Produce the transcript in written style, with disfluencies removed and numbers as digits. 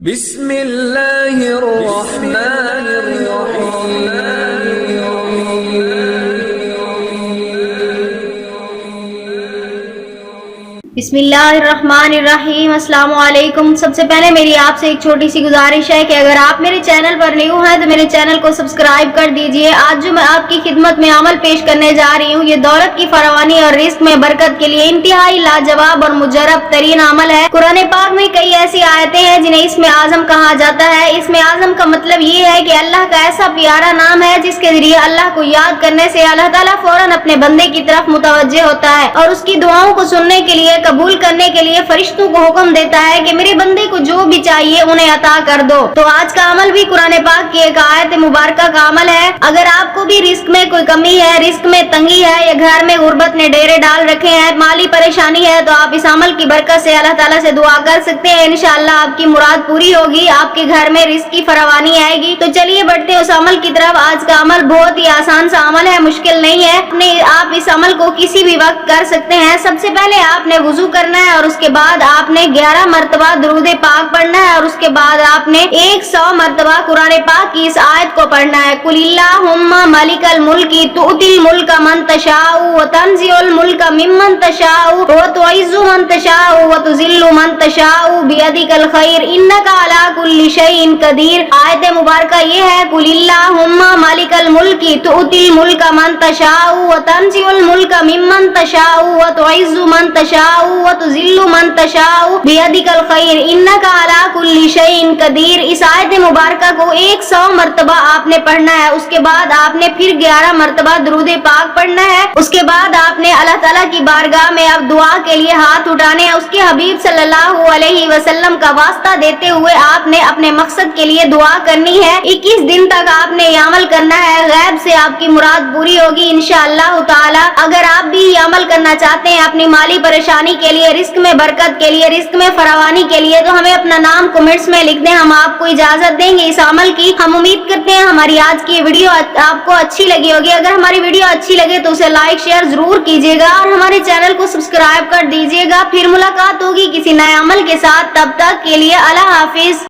بسم اللہ الرحمن الرحیم بسم اللہ الرحمن الرحیم۔ السلام علیکم۔ سب سے پہلے میری آپ سے ایک چھوٹی سی گزارش ہے کہ اگر آپ میرے چینل پر نیو ہیں تو میرے چینل کو سبسکرائب کر دیجئے۔ آج جو میں آپ کی خدمت میں عمل پیش کرنے جا رہی ہوں یہ دولت کی فراوانی اور رزق میں برکت کے لیے انتہائی لاجواب اور مجرب ترین عمل ہے۔ قرآن پاک میں کئی ایسی آیتیں ہیں جنہیں اسم اعظم کہا جاتا ہے۔ اسم اعظم کا مطلب یہ ہے کہ اللہ کا ایسا پیارا نام ہے جس کے ذریعے اللہ کو یاد کرنے سے اللہ تعالیٰ فوراً اپنے بندے کی طرف متوجہ ہوتا ہے اور اس کی دعاؤں کو سننے کے لیے قبول کرنے کے لیے فرشتوں کو حکم دیتا ہے کہ میرے بندے کو جو بھی چاہیے انہیں عطا کر دو۔ تو آج کا عمل بھی قرآن پاک کی ایک آیت مبارکہ کا عمل ہے۔ اگر آپ کو بھی رزق میں کوئی کمی ہے، رزق میں تنگی ہے یا گھر میں غربت نے ڈیرے ڈال رکھے ہیں، مالی پریشانی ہے، تو آپ اس عمل کی برکت سے اللہ تعالیٰ سے دعا کر سکتے ہیں۔ انشاءاللہ آپ کی مراد پوری ہوگی، آپ کے گھر میں رزق کی فراوانی آئے گی۔ تو چلیے بڑھتے ہیں اس عمل کی طرف۔ آج کا عمل بہت ہی آسان سا عمل ہے، مشکل نہیں ہے۔ آپ اس عمل کو کسی بھی وقت کر سکتے ہیں۔ سب سے پہلے آپ نے وضو کرنا ہے اور اس کے بعد آپ نے 11 مرتبہ درود پاک پڑھنا ہے اور اس کے بعد آپ نے 100 مرتبہ قرآن پاک کی اس آیت کو پڑھنا ہے۔ قل اللہم مالک الملک تؤتی الملک من تشاء وتنزع الملک ممن تشاء وتعز من تشاء وتذل من تشاء بیدک الخیر انک علی کل شیء قدیر۔ آیت مبارکہ یہ ہے قل اللہم مالک الملک تؤتی الملک من تشاء وتنزع الملک ممن تشاء وتعز من تشاء وتذل من تشاء بیدک الخیر انک علی کل شیء قدیر۔ اس آیت مبارکہ کو 100 مرتبہ آپ نے پڑھنا ہے۔ اس کے بعد آپ نے پھر 11 مرتبہ درود پاک پڑھنا ہے۔ اس کے بعد آپ نے اللہ تعالیٰ کی بارگاہ میں اب دعا کے لیے ہاتھ اٹھانے ہیں۔ اس کے حبیب صلی اللہ علیہ وسلم کا واسطہ دیتے ہوئے آپ نے اپنے مقصد کے لیے دعا کرنی ہے۔ 21 دن تک آپ نے یہ عمل کرنا ہے، غیب سے آپ کی مراد پوری ہوگی انشاءاللہ تعالی۔ اگر آپ بھی یہ عمل کرنا چاہتے ہیں اپنی مالی پریشانی کے لیے، رزق میں برکت کے لیے، رزق میں فراوانی کے لیے، تو ہمیں اپنا نام کمنٹس میں لکھ دیں، ہم آپ کو اجازت دیں گے اس عمل کی۔ ہم امید کرتے ہیں ہماری آج کی ویڈیو آپ کو اچھی لگی ہوگی۔ اگر ہماری ویڈیو اچھی لگے تو اسے لائک شیئر ضرور کیجیے گا اور ہمارے چینل کو سبسکرائب کر دیجیے گا۔ پھر ملاقات ہوگی کسی نئے عمل کے ساتھ، تب تک کے لیے اللہ حافظ۔